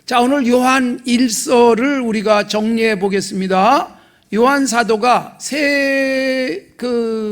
자, 오늘 요한 1서를 우리가 정리해 보겠습니다. 요한 사도가 세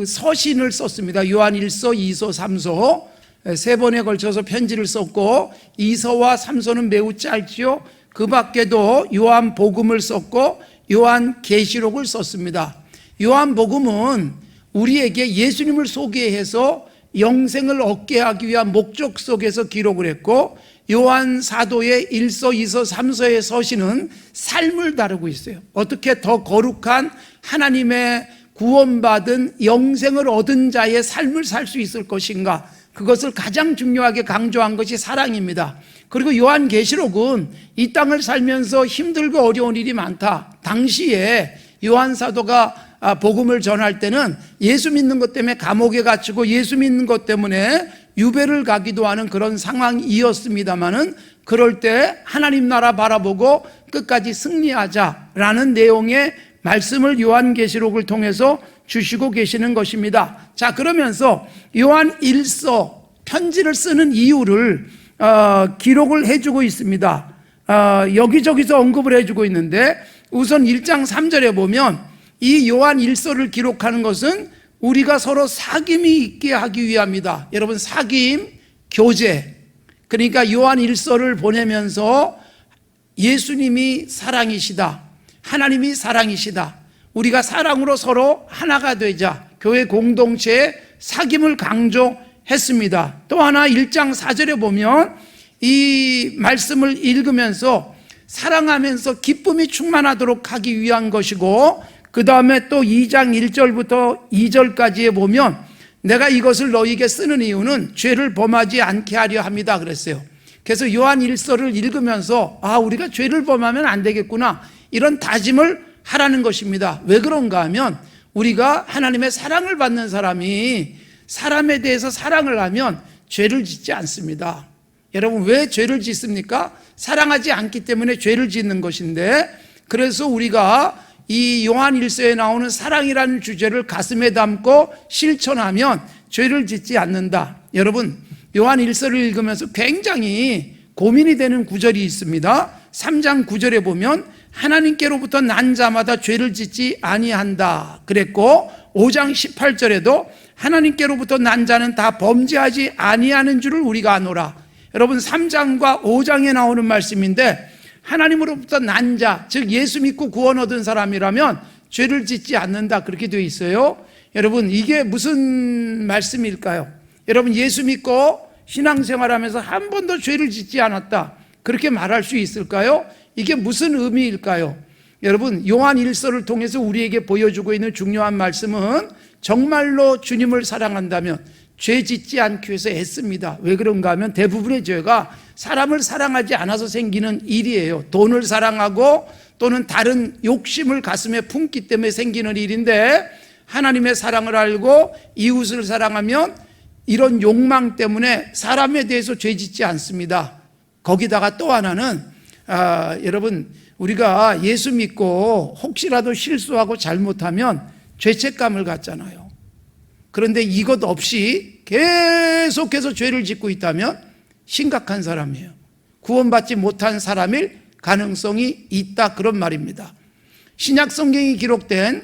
서신을 썼습니다. 요한 1서, 2서, 3서 세 번에 걸쳐서 편지를 썼고, 2서와 3서는 매우 짧지요. 그 밖에도 요한 복음을 썼고 요한 계시록을 썼습니다. 요한 복음은 우리에게 예수님을 소개해서 영생을 얻게 하기 위한 목적 속에서 기록을 했고, 요한 사도의 1서, 2서, 3서의 서신은 삶을 다루고 있어요. 어떻게 더 거룩한 하나님의 구원받은 영생을 얻은 자의 삶을 살 수 있을 것인가, 그것을 가장 중요하게 강조한 것이 사랑입니다. 그리고 요한 계시록은 이 땅을 살면서 힘들고 어려운 일이 많다. 당시에 요한 사도가 복음을 전할 때는 예수 믿는 것 때문에 감옥에 갇히고 예수 믿는 것 때문에 유배를 가기도 하는 그런 상황이었습니다마는, 그럴 때 하나님 나라 바라보고 끝까지 승리하자라는 내용의 말씀을 요한계시록을 통해서 주시고 계시는 것입니다. 자, 그러면서 요한 1서 편지를 쓰는 이유를 기록을 해주고 있습니다. 여기저기서 언급을 해주고 있는데, 우선 1장 3절에 보면 이 요한 1서를 기록하는 것은 우리가 서로 사귐이 있게 하기 위함이다. 여러분, 사귐, 교제. 그러니까 요한 1서를 보내면서 예수님이 사랑이시다, 하나님이 사랑이시다, 우리가 사랑으로 서로 하나가 되자, 교회 공동체의 사귐을 강조했습니다. 또 하나 1장 4절에 보면 이 말씀을 읽으면서 사랑하면서 기쁨이 충만하도록 하기 위한 것이고, 그 다음에 또 2장 1절부터 2절까지에 보면 내가 이것을 너희에게 쓰는 이유는 죄를 범하지 않게 하려 합니다 그랬어요. 그래서 요한 1서를 읽으면서 우리가 죄를 범하면 안 되겠구나, 이런 다짐을 하라는 것입니다. 왜 그런가 하면, 우리가 하나님의 사랑을 받는 사람이 사람에 대해서 사랑을 하면 죄를 짓지 않습니다. 여러분, 왜 죄를 짓습니까? 사랑하지 않기 때문에 죄를 짓는 것인데, 그래서 우리가 이 요한 1서에 나오는 사랑이라는 주제를 가슴에 담고 실천하면 죄를 짓지 않는다. 여러분, 요한 1서를 읽으면서 굉장히 고민이 되는 구절이 있습니다. 3장 9절에 보면 하나님께로부터 난 자마다 죄를 짓지 아니한다 그랬고, 5장 18절에도 하나님께로부터 난 자는 다 범죄하지 아니하는 줄을 우리가 아노라. 여러분, 3장과 5장에 나오는 말씀인데, 하나님으로부터 난 자, 즉 예수 믿고 구원 얻은 사람이라면 죄를 짓지 않는다, 그렇게 되어 있어요. 여러분, 이게 무슨 말씀일까요? 여러분, 예수 믿고 신앙생활하면서 한 번도 죄를 짓지 않았다, 그렇게 말할 수 있을까요? 이게 무슨 의미일까요? 여러분, 요한 1서를 통해서 우리에게 보여주고 있는 중요한 말씀은, 정말로 주님을 사랑한다면 죄 짓지 않기 위해서 애씁니다. 왜 그런가 하면 대부분의 죄가 사람을 사랑하지 않아서 생기는 일이에요. 돈을 사랑하고 또는 다른 욕심을 가슴에 품기 때문에 생기는 일인데, 하나님의 사랑을 알고 이웃을 사랑하면 이런 욕망 때문에 사람에 대해서 죄 짓지 않습니다. 거기다가 또 하나는 여러분, 우리가 예수 믿고 혹시라도 실수하고 잘못하면 죄책감을 갖잖아요. 그런데 이것 없이 계속해서 죄를 짓고 있다면 심각한 사람이에요. 구원받지 못한 사람일 가능성이 있다, 그런 말입니다. 신약 성경이 기록된,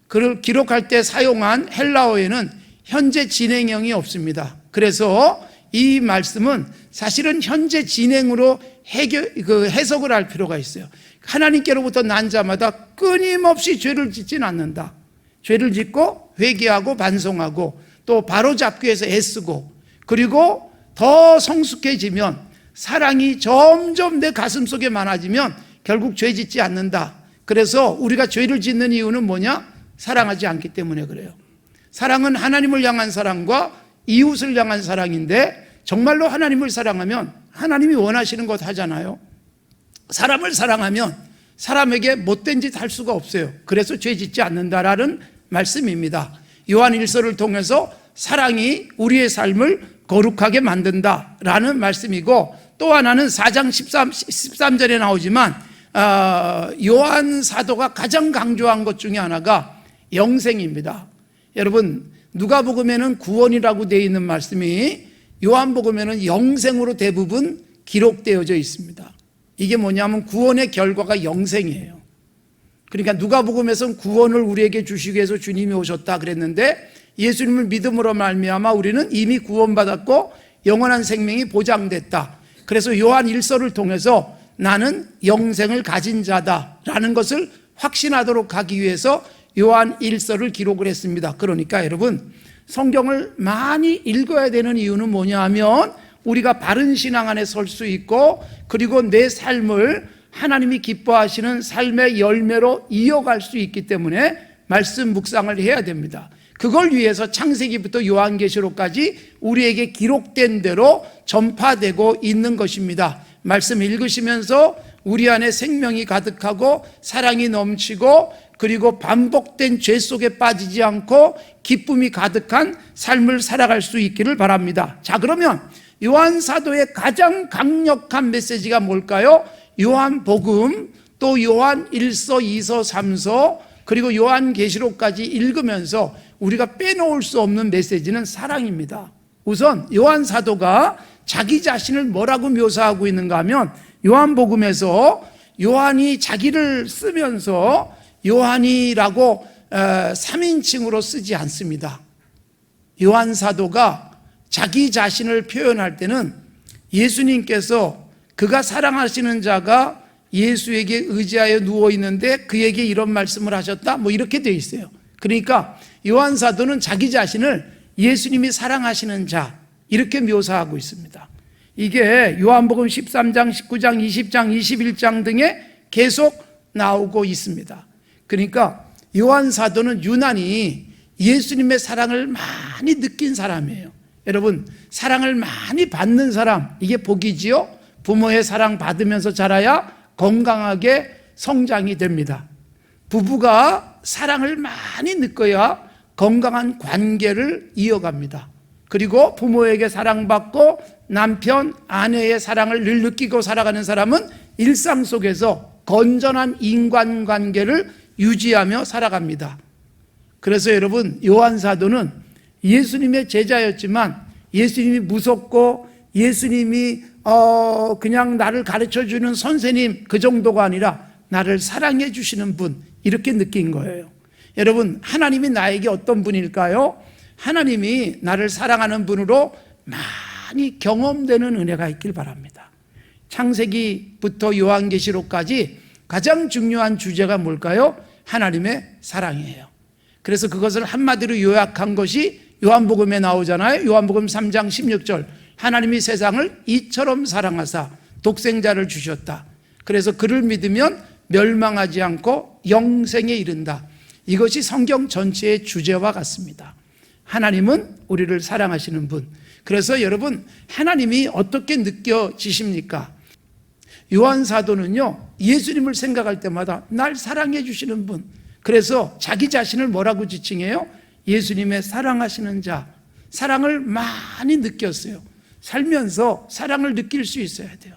그를 기록할 때 사용한 헬라어에는 현재 진행형이 없습니다. 그래서 이 말씀은 사실은 현재 진행으로 해석을 할 필요가 있어요. 하나님께로부터 난 자마다 끊임없이 죄를 짓진 않는다. 죄를 짓고 회개하고 반성하고 또 바로잡기 위해서 애쓰고, 그리고 더 성숙해지면, 사랑이 점점 내 가슴속에 많아지면 결국 죄 짓지 않는다. 그래서 우리가 죄를 짓는 이유는 뭐냐? 사랑하지 않기 때문에 그래요. 사랑은 하나님을 향한 사랑과 이웃을 향한 사랑인데, 정말로 하나님을 사랑하면 하나님이 원하시는 것 하잖아요. 사람을 사랑하면 사람에게 못된 짓 할 수가 없어요. 그래서 죄 짓지 않는다라는 말씀입니다. 요한 1서를 통해서 사랑이 우리의 삶을 거룩하게 만든다라는 말씀이고, 또 하나는 4장 13절에 나오지만 요한 사도가 가장 강조한 것 중에 하나가 영생입니다. 여러분, 누가복음에는 구원이라고 되어 있는 말씀이 요한복음에는 영생으로 대부분 기록되어져 있습니다. 이게 뭐냐면 구원의 결과가 영생이에요. 그러니까 누가복음에서는 구원을 우리에게 주시기 위해서 주님이 오셨다 그랬는데 예수님을 믿음으로 말미암아 우리는 이미 구원받았고 영원한 생명이 보장됐다. 그래서 요한 1서를 통해서 나는 영생을 가진 자다라는 것을 확신하도록 하기 위해서 요한 1서를 기록을 했습니다. 그러니까 여러분, 성경을 많이 읽어야 되는 이유는 뭐냐 하면 우리가 바른 신앙 안에 설 수 있고, 그리고 내 삶을 하나님이 기뻐하시는 삶의 열매로 이어갈 수 있기 때문에 말씀 묵상을 해야 됩니다. 그걸 위해서 창세기부터 요한계시록까지 우리에게 기록된 대로 전파되고 있는 것입니다. 말씀 읽으시면서 우리 안에 생명이 가득하고 사랑이 넘치고, 그리고 반복된 죄 속에 빠지지 않고 기쁨이 가득한 삶을 살아갈 수 있기를 바랍니다. 자, 그러면 요한 사도의 가장 강력한 메시지가 뭘까요? 요한복음, 또 요한 1서, 2서, 3서, 그리고 요한계시록까지 읽으면서 우리가 빼놓을 수 없는 메시지는 사랑입니다. 우선 요한 사도가 자기 자신을 뭐라고 묘사하고 있는가 하면, 요한복음에서 요한이 자기를 쓰면서 요한이라고 3인칭으로 쓰지 않습니다. 요한 사도가 자기 자신을 표현할 때는 예수님께서 그가 사랑하시는 자가 예수에게 의지하여 누워있는데 그에게 이런 말씀을 하셨다, 뭐 이렇게 되어 있어요. 그러니까 요한 사도는 자기 자신을 예수님이 사랑하시는 자 이렇게 묘사하고 있습니다. 이게 요한복음 13장, 19장, 20장, 21장 등에 계속 나오고 있습니다. 그러니까 요한 사도는 유난히 예수님의 사랑을 많이 느낀 사람이에요. 여러분, 사랑을 많이 받는 사람, 이게 복이지요. 부모의 사랑 받으면서 자라야 건강하게 성장이 됩니다. 부부가 사랑을 많이 느껴야 건강한 관계를 이어갑니다. 그리고 부모에게 사랑받고 남편, 아내의 사랑을 늘 느끼고 살아가는 사람은 일상 속에서 건전한 인간관계를 유지하며 살아갑니다. 그래서 여러분, 요한 사도는 예수님의 제자였지만 예수님이 무섭고 예수님이 그냥 나를 가르쳐주는 선생님 그 정도가 아니라 나를 사랑해 주시는 분, 이렇게 느낀 거예요. 여러분, 하나님이 나에게 어떤 분일까요? 하나님이 나를 사랑하는 분으로 많이 경험되는 은혜가 있길 바랍니다. 창세기부터 요한계시록까지 가장 중요한 주제가 뭘까요? 하나님의 사랑이에요. 그래서 그것을 한마디로 요약한 것이 요한복음에 나오잖아요. 요한복음 3장 16절, 하나님이 세상을 이처럼 사랑하사 독생자를 주셨다. 그래서 그를 믿으면 멸망하지 않고 영생에 이른다. 이것이 성경 전체의 주제와 같습니다. 하나님은 우리를 사랑하시는 분. 그래서 여러분, 하나님이 어떻게 느껴지십니까? 요한 사도는요, 예수님을 생각할 때마다 날 사랑해 주시는 분. 그래서 자기 자신을 뭐라고 지칭해요? 예수님의 사랑하시는 자. 사랑을 많이 느꼈어요. 살면서 사랑을 느낄 수 있어야 돼요.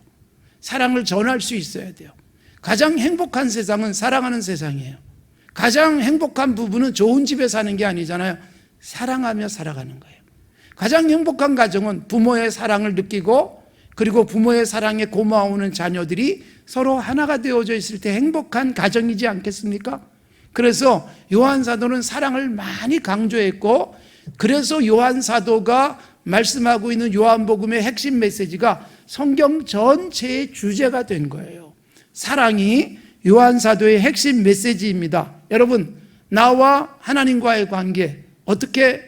사랑을 전할 수 있어야 돼요. 가장 행복한 세상은 사랑하는 세상이에요. 가장 행복한 부부는 좋은 집에 사는 게 아니잖아요. 사랑하며 살아가는 거예요. 가장 행복한 가정은 부모의 사랑을 느끼고, 그리고 부모의 사랑에 고마워하는 자녀들이 서로 하나가 되어져 있을 때 행복한 가정이지 않겠습니까? 그래서 요한 사도는 사랑을 많이 강조했고, 그래서 요한 사도가 말씀하고 있는 요한복음의 핵심 메시지가 성경 전체의 주제가 된 거예요. 사랑이 요한 사도의 핵심 메시지입니다. 여러분, 나와 하나님과의 관계 어떻게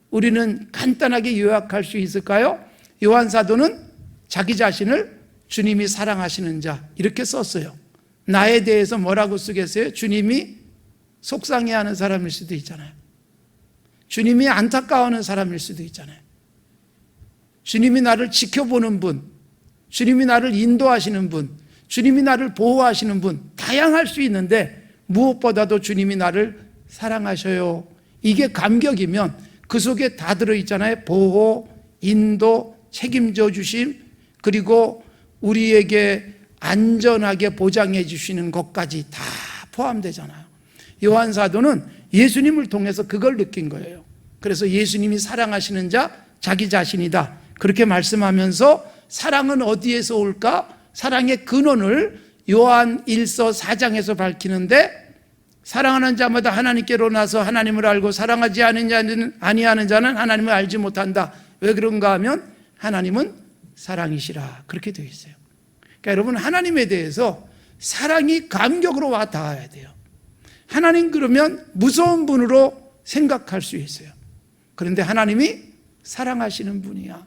우리는 간단하게 요약할 수 있을까요? 요한 사도는 자기 자신을 주님이 사랑하시는 자 이렇게 썼어요. 나에 대해서 뭐라고 쓰겠어요? 주님이 속상해하는 사람일 수도 있잖아요. 주님이 안타까워하는 사람일 수도 있잖아요. 주님이 나를 지켜보는 분, 주님이 나를 인도하시는 분, 주님이 나를 보호하시는 분, 다양할 수 있는데 무엇보다도 주님이 나를 사랑하셔요. 이게 감격이면 그 속에 다 들어있잖아요. 보호, 인도, 책임져 주심, 그리고 우리에게 안전하게 보장해 주시는 것까지 다 포함되잖아요. 요한 사도는 예수님을 통해서 그걸 느낀 거예요. 그래서 예수님이 사랑하시는 자, 자기 자신이다. 그렇게 말씀하면서 사랑은 어디에서 올까? 사랑의 근원을 요한 1서 4장에서 밝히는데, 사랑하는 자마다 하나님께로 나서 하나님을 알고 사랑하지 아니하는 자는 하나님을 알지 못한다. 왜 그런가 하면 하나님은 사랑이시라, 그렇게 되어 있어요. 그러니까 여러분, 하나님에 대해서 사랑이 감격으로 와 닿아야 돼요. 하나님 그러면 무서운 분으로 생각할 수 있어요. 그런데 하나님이 사랑하시는 분이야.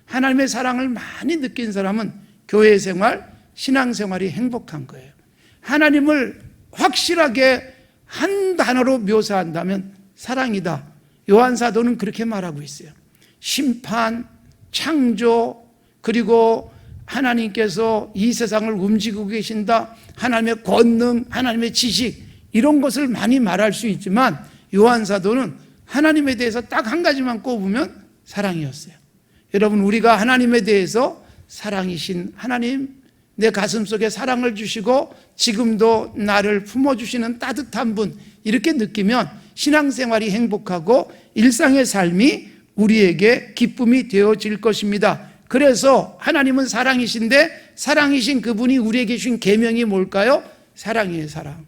하나님의 사랑을 많이 느낀 사람은 교회 생활, 신앙 생활이 행복한 거예요. 하나님을 확실하게 한 단어로 묘사한다면 사랑이다. 요한 사도는 그렇게 말하고 있어요. 심판, 창조, 그리고 하나님께서 이 세상을 움직이고 계신다, 하나님의 권능, 하나님의 지식, 이런 것을 많이 말할 수 있지만 요한 사도는 하나님에 대해서 딱 한 가지만 꼽으면 사랑이었어요. 여러분, 우리가 하나님에 대해서 사랑이신 하나님, 내 가슴속에 사랑을 주시고 지금도 나를 품어주시는 따뜻한 분, 이렇게 느끼면 신앙생활이 행복하고 일상의 삶이 우리에게 기쁨이 되어질 것입니다. 그래서 하나님은 사랑이신데, 사랑이신 그분이 우리에게 주신 계명이 뭘까요? 사랑이에요, 사랑.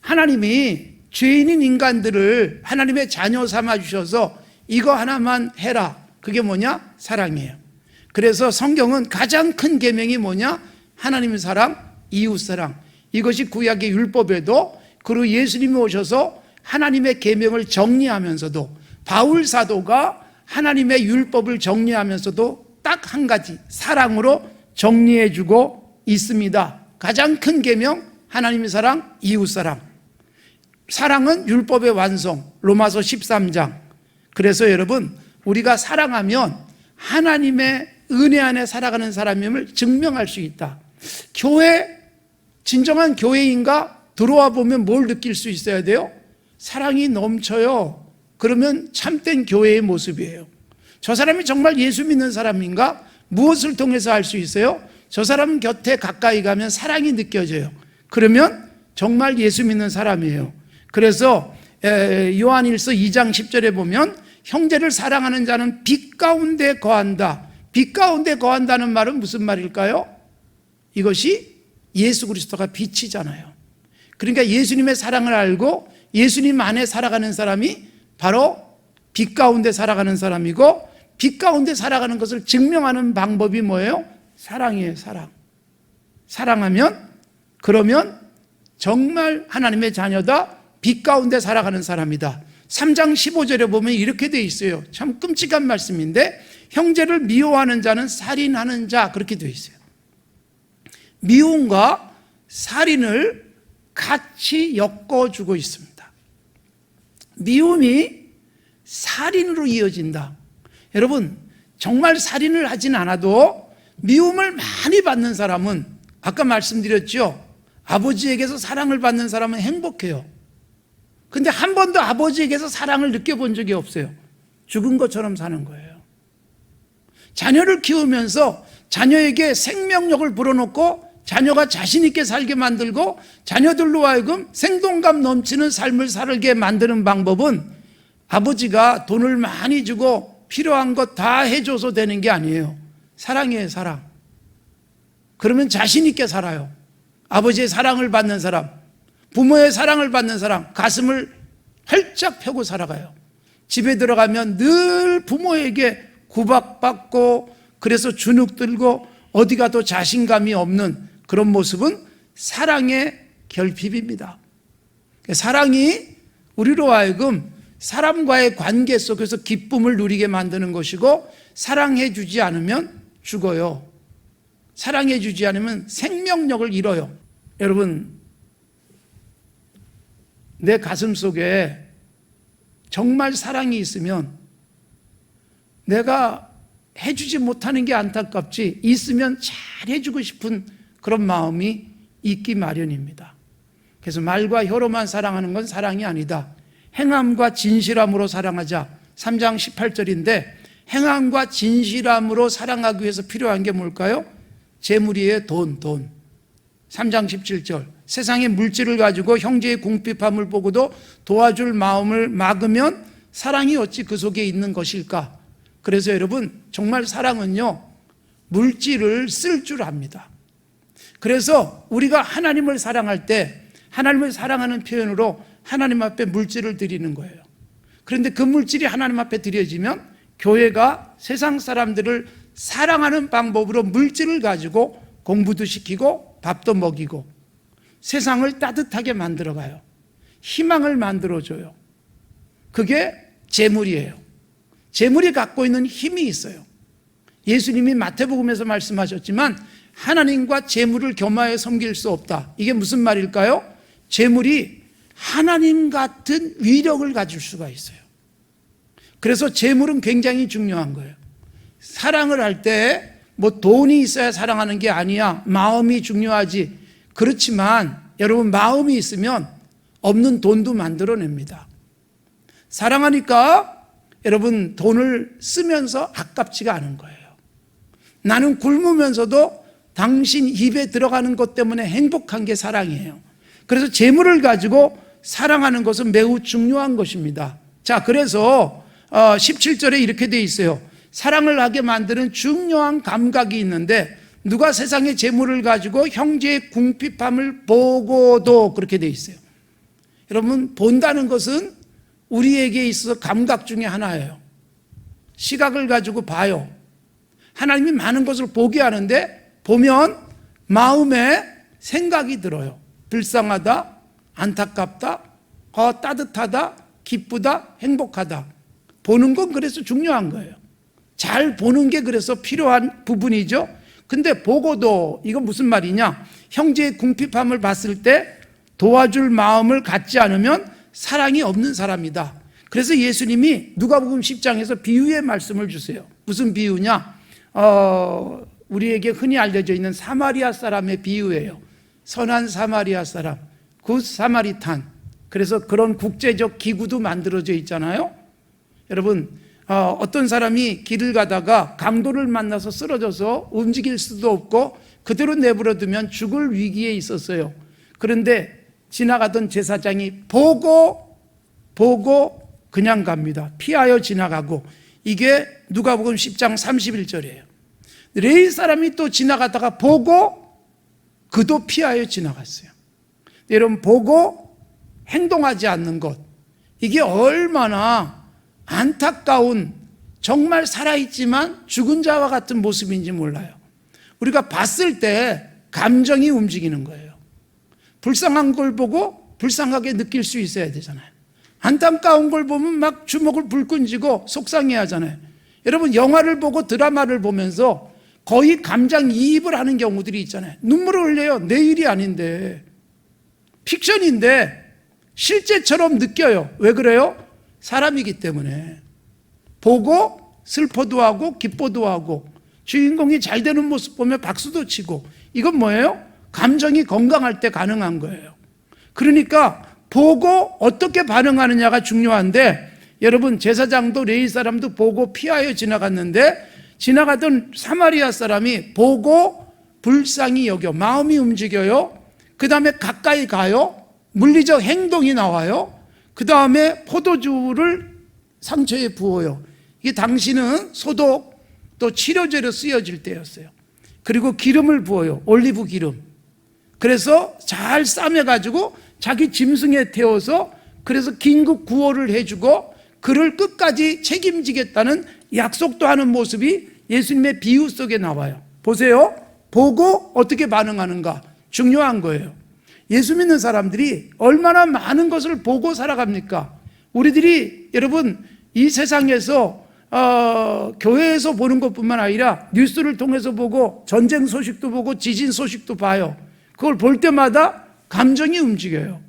하나님이 죄인인 인간들을 하나님의 자녀 삼아 주셔서 이거 하나만 해라, 그게 뭐냐? 사랑이에요. 그래서 성경은 가장 큰 계명이 뭐냐? 하나님의 사랑, 이웃 사랑. 이것이 구약의 율법에도, 그리고 예수님이 오셔서 하나님의 계명을 정리하면서도, 바울 사도가 하나님의 율법을 정리하면서도 딱 한 가지, 사랑으로 정리해주고 있습니다. 가장 큰 계명, 하나님의 사랑, 이웃 사랑. 사랑은 율법의 완성, 로마서 13장. 그래서 여러분, 우리가 사랑하면 하나님의 은혜 안에 살아가는 사람임을 증명할 수 있다. 교회, 진정한 교회인가? 들어와 보면 뭘 느낄 수 있어야 돼요? 사랑이 넘쳐요. 그러면 참된 교회의 모습이에요. 저 사람이 정말 예수 믿는 사람인가? 무엇을 통해서 알 수 있어요? 저 사람 곁에 가까이 가면 사랑이 느껴져요. 그러면 정말 예수 믿는 사람이에요. 그래서 요한일서 2장 10절에 보면 형제를 사랑하는 자는 빛 가운데 거한다. 빛 가운데 거한다는 말은 무슨 말일까요? 이것이 예수 그리스도가 빛이잖아요. 그러니까 예수님의 사랑을 알고 예수님 안에 살아가는 사람이 바로 빛 가운데 살아가는 사람이고, 빛 가운데 살아가는 것을 증명하는 방법이 뭐예요? 사랑이에요, 사랑. 사랑하면, 그러면 정말 하나님의 자녀다, 빛 가운데 살아가는 사람이다. 3장 15절에 보면 이렇게 돼 있어요. 참 끔찍한 말씀인데, 형제를 미워하는 자는 살인하는 자, 그렇게 돼 있어요. 미움과 살인을 같이 엮어주고 있습니다. 미움이 살인으로 이어진다. 여러분, 정말 살인을 하진 않아도 미움을 많이 받는 사람은, 아까 말씀드렸죠, 아버지에게서 사랑을 받는 사람은 행복해요. 근데 한 번도 아버지에게서 사랑을 느껴본 적이 없어요. 죽은 것처럼 사는 거예요. 자녀를 키우면서 자녀에게 생명력을 불어넣고 자녀가 자신 있게 살게 만들고 자녀들로 하여금 생동감 넘치는 삶을 살게 만드는 방법은 아버지가 돈을 많이 주고 필요한 것 다 해줘서 되는 게 아니에요. 사랑이에요, 사랑. 그러면 자신 있게 살아요. 아버지의 사랑을 받는 사람, 부모의 사랑을 받는 사람, 가슴을 활짝 펴고 살아가요. 집에 들어가면 늘 부모에게 구박받고, 그래서 주눅 들고 어디 가도 자신감이 없는 그런 모습은 사랑의 결핍입니다. 사랑이 우리로 하여금 사람과의 관계 속에서 기쁨을 누리게 만드는 것이고, 사랑해 주지 않으면 죽어요. 사랑해 주지 않으면 생명력을 잃어요. 여러분, 내 가슴 속에 정말 사랑이 있으면 내가 해주지 못하는 게 안타깝지, 있으면 잘 해주고 싶은 그런 마음이 있기 마련입니다. 그래서 말과 혀로만 사랑하는 건 사랑이 아니다. 행함과 진실함으로 사랑하자. 3장 18절인데 행함과 진실함으로 사랑하기 위해서 필요한 게 뭘까요? 재물이에요. 돈. 3장 17절. 세상의 물질을 가지고 형제의 궁핍함을 보고도 도와줄 마음을 막으면 사랑이 어찌 그 속에 있는 것일까? 그래서 여러분, 정말 사랑은요, 물질을 쓸 줄 압니다. 그래서 우리가 하나님을 사랑할 때 하나님을 사랑하는 표현으로 하나님 앞에 물질을 드리는 거예요. 그런데 그 물질이 하나님 앞에 드려지면 교회가 세상 사람들을 사랑하는 방법으로 물질을 가지고 공부도 시키고 밥도 먹이고 세상을 따뜻하게 만들어가요. 희망을 만들어줘요. 그게 재물이에요. 재물이 갖고 있는 힘이 있어요. 예수님이 마태복음에서 말씀하셨지만 하나님과 재물을 겸하여 섬길 수 없다. 이게 무슨 말일까요? 재물이 하나님 같은 위력을 가질 수가 있어요. 그래서 재물은 굉장히 중요한 거예요. 사랑을 할 때 뭐 돈이 있어야 사랑하는 게 아니야. 마음이 중요하지. 그렇지만 여러분 마음이 있으면 없는 돈도 만들어냅니다. 사랑하니까 여러분 돈을 쓰면서 아깝지가 않은 거예요. 나는 굶으면서도 당신 입에 들어가는 것 때문에 행복한 게 사랑이에요. 그래서 재물을 가지고 사랑하는 것은 매우 중요한 것입니다. 자, 그래서 17절에 이렇게 돼 있어요. 사랑을 하게 만드는 중요한 감각이 있는데 누가 세상의 재물을 가지고 형제의 궁핍함을 보고도 그렇게 돼 있어요. 여러분 본다는 것은 우리에게 있어서 감각 중에 하나예요. 시각을 가지고 봐요. 하나님이 많은 것을 보게 하는데 보면 마음에 생각이 들어요. 불쌍하다, 안타깝다, 따뜻하다, 기쁘다, 행복하다. 보는 건 그래서 중요한 거예요. 잘 보는 게 그래서 필요한 부분이죠. 근데 보고도 이건 무슨 말이냐? 형제의 궁핍함을 봤을 때 도와줄 마음을 갖지 않으면 사랑이 없는 사람이다. 그래서 예수님이 누가복음 10장에서 비유의 말씀을 주세요. 무슨 비유냐? 우리에게 흔히 알려져 있는 사마리아 사람의 비유예요. 선한 사마리아 사람, 굿 사마리탄. 그래서 그런 국제적 기구도 만들어져 있잖아요. 여러분 어떤 사람이 길을 가다가 강도를 만나서 쓰러져서 움직일 수도 없고 그대로 내버려두면 죽을 위기에 있었어요. 그런데 지나가던 제사장이 보고 그냥 갑니다. 피하여 지나가고. 이게 누가복음 10장 31절이에요. 레위 사람이 또 지나가다가 보고 그도 피하여 지나갔어요. 여러분 보고 행동하지 않는 것, 이게 얼마나 안타까운, 정말 살아있지만 죽은 자와 같은 모습인지 몰라요. 우리가 봤을 때 감정이 움직이는 거예요. 불쌍한 걸 보고 불쌍하게 느낄 수 있어야 되잖아요. 안타까운 걸 보면 막 주먹을 불끈 쥐고 속상해 하잖아요. 여러분 영화를 보고 드라마를 보면서 거의 감정이입을 하는 경우들이 있잖아요. 눈물을 흘려요. 내 일이 아닌데, 픽션인데 실제처럼 느껴요. 왜 그래요? 사람이기 때문에. 보고 슬퍼도 하고 기뻐도 하고 주인공이 잘 되는 모습 보면 박수도 치고. 이건 뭐예요? 감정이 건강할 때 가능한 거예요. 그러니까 보고 어떻게 반응하느냐가 중요한데, 여러분 제사장도 레위 사람도 보고 피하여 지나갔는데 지나가던 사마리아 사람이 보고 불쌍히 여겨, 마음이 움직여요. 그 다음에 가까이 가요. 물리적 행동이 나와요. 그 다음에 포도주를 상처에 부어요. 이게 당시는 소독 또 치료제로 쓰여질 때였어요. 그리고 기름을 부어요. 올리브 기름. 그래서 잘 싸매가지고 자기 짐승에 태워서 그래서 긴급 구호를 해주고 그를 끝까지 책임지겠다는 약속도 하는 모습이 예수님의 비유 속에 나와요. 보세요. 보고 어떻게 반응하는가 중요한 거예요. 예수 믿는 사람들이 얼마나 많은 것을 보고 살아갑니까? 우리들이 여러분 이 세상에서 교회에서 보는 것뿐만 아니라 뉴스를 통해서 보고 전쟁 소식도 보고 지진 소식도 봐요. 그걸 볼 때마다 감정이 움직여요.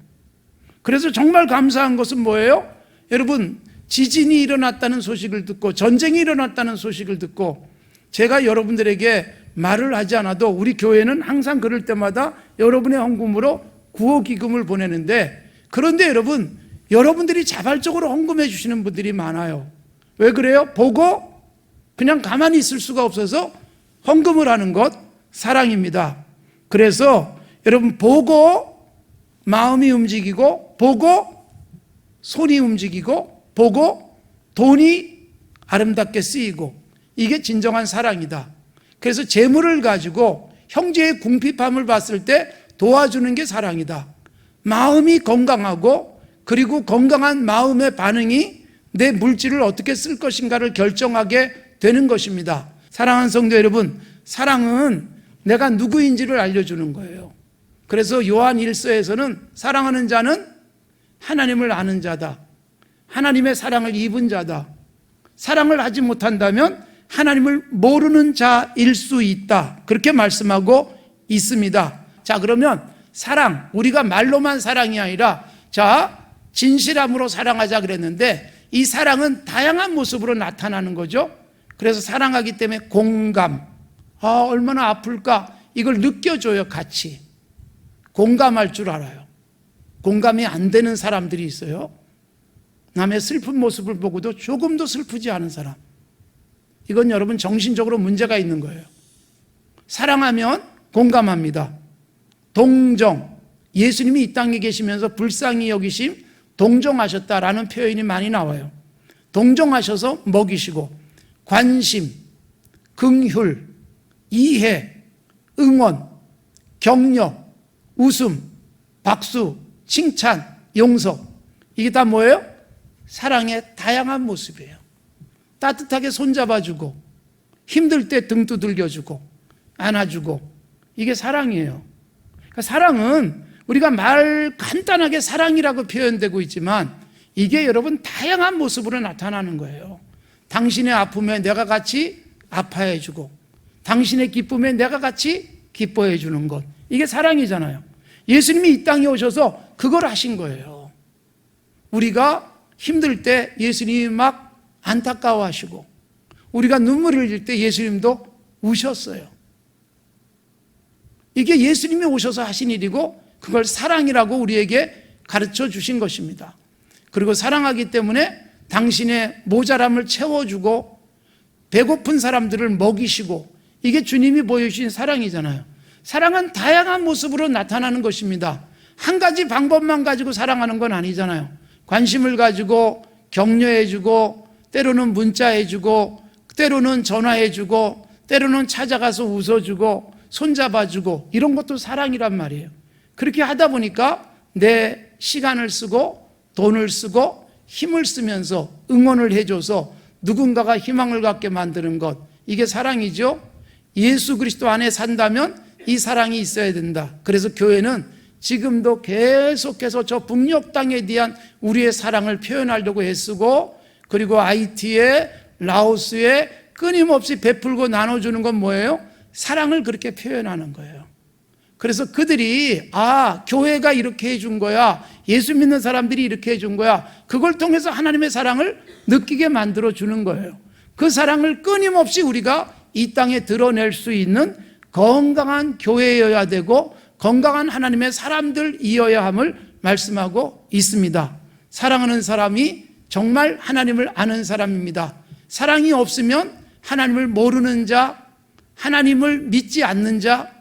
그래서 정말 감사한 것은 뭐예요? 여러분 지진이 일어났다는 소식을 듣고 전쟁이 일어났다는 소식을 듣고 제가 여러분들에게 말을 하지 않아도 우리 교회는 항상 그럴 때마다 여러분의 헌금으로 구호기금을 보내는데, 그런데 여러분 여러분들이 자발적으로 헌금해 주시는 분들이 많아요. 왜 그래요? 보고 그냥 가만히 있을 수가 없어서 헌금을 하는 것 사랑입니다. 그래서 여러분 보고 마음이 움직이고 보고 손이 움직이고 보고 돈이 아름답게 쓰이고 이게 진정한 사랑이다. 그래서 재물을 가지고 형제의 궁핍함을 봤을 때 도와주는 게 사랑이다. 마음이 건강하고 그리고 건강한 마음의 반응이 내 물질을 어떻게 쓸 것인가를 결정하게 되는 것입니다. 사랑하는 성도 여러분, 사랑은 내가 누구인지를 알려주는 거예요. 그래서 요한 1서에서는 사랑하는 자는 하나님을 아는 자다. 하나님의 사랑을 입은 자다. 사랑을 하지 못한다면 하나님을 모르는 자일 수 있다. 그렇게 말씀하고 있습니다. 자, 그러면 사랑, 우리가 말로만 사랑이 아니라 진실함으로 사랑하자 그랬는데 이 사랑은 다양한 모습으로 나타나는 거죠. 그래서 사랑하기 때문에 공감, 얼마나 아플까 이걸 느껴줘요. 같이 공감할 줄 알아요. 공감이 안 되는 사람들이 있어요. 남의 슬픈 모습을 보고도 조금도 슬프지 않은 사람, 이건 여러분 정신적으로 문제가 있는 거예요. 사랑하면 공감합니다. 동정, 예수님이 이 땅에 계시면서 불쌍히 여기심, 동정하셨다라는 표현이 많이 나와요. 동정하셔서 먹이시고, 관심, 긍휼, 이해, 응원, 격려, 웃음, 박수, 칭찬, 용서, 이게 다 뭐예요? 사랑의 다양한 모습이에요. 따뜻하게 손잡아주고, 힘들 때 등 두들겨주고, 안아주고, 이게 사랑이에요. 그러니까 사랑은 우리가 말 간단하게 사랑이라고 표현되고 있지만 이게 여러분 다양한 모습으로 나타나는 거예요. 당신의 아픔에 내가 같이 아파해주고, 당신의 기쁨에 내가 같이 기뻐해주는 것, 이게 사랑이잖아요. 예수님이 이 땅에 오셔서 그걸 하신 거예요. 우리가 힘들 때 예수님이 막 안타까워하시고, 우리가 눈물을 흘릴 때 예수님도 우셨어요. 이게 예수님이 오셔서 하신 일이고 그걸 사랑이라고 우리에게 가르쳐 주신 것입니다. 그리고 사랑하기 때문에 당신의 모자람을 채워주고 배고픈 사람들을 먹이시고, 이게 주님이 보여주신 사랑이잖아요. 사랑은 다양한 모습으로 나타나는 것입니다. 한 가지 방법만 가지고 사랑하는 건 아니잖아요. 관심을 가지고 격려해주고, 때로는 문자해주고, 때로는 전화해주고, 때로는 찾아가서 웃어주고, 손잡아주고, 이런 것도 사랑이란 말이에요. 그렇게 하다 보니까 내 시간을 쓰고 돈을 쓰고 힘을 쓰면서 응원을 해줘서 누군가가 희망을 갖게 만드는 것, 이게 사랑이죠. 예수 그리스도 안에 산다면 이 사랑이 있어야 된다. 그래서 교회는 지금도 계속해서 저 북녘 땅에 대한 우리의 사랑을 표현하려고 애쓰고, 그리고 IT에 라오스에 끊임없이 베풀고 나눠주는 건 뭐예요? 사랑을 그렇게 표현하는 거예요. 그래서 그들이 교회가 이렇게 해준 거야, 예수 믿는 사람들이 이렇게 해준 거야, 그걸 통해서 하나님의 사랑을 느끼게 만들어주는 거예요. 그 사랑을 끊임없이 우리가 이 땅에 드러낼 수 있는 건강한 교회여야 되고 건강한 하나님의 사람들이어야 함을 말씀하고 있습니다. 사랑하는 사람이 정말 하나님을 아는 사람입니다. 사랑이 없으면 하나님을 모르는 자, 하나님을 믿지 않는 자,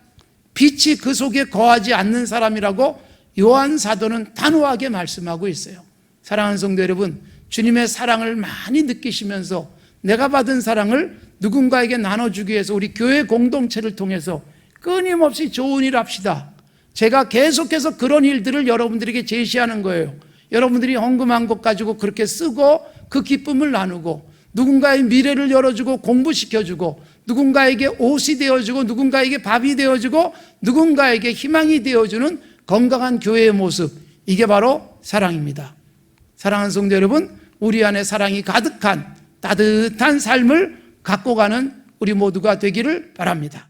빛이 그 속에 거하지 않는 사람이라고 요한 사도는 단호하게 말씀하고 있어요. 사랑하는 성도 여러분, 주님의 사랑을 많이 느끼시면서 내가 받은 사랑을 누군가에게 나눠주기 위해서 우리 교회 공동체를 통해서 끊임없이 좋은 일 합시다. 제가 계속해서 그런 일들을 여러분들에게 제시하는 거예요. 여러분들이 헌금한 것 가지고 그렇게 쓰고 그 기쁨을 나누고, 누군가의 미래를 열어주고 공부시켜주고, 누군가에게 옷이 되어주고, 누군가에게 밥이 되어주고, 누군가에게 희망이 되어주는 건강한 교회의 모습, 이게 바로 사랑입니다. 사랑하는 성도 여러분, 우리 안에 사랑이 가득한 따뜻한 삶을 갖고 가는 우리 모두가 되기를 바랍니다.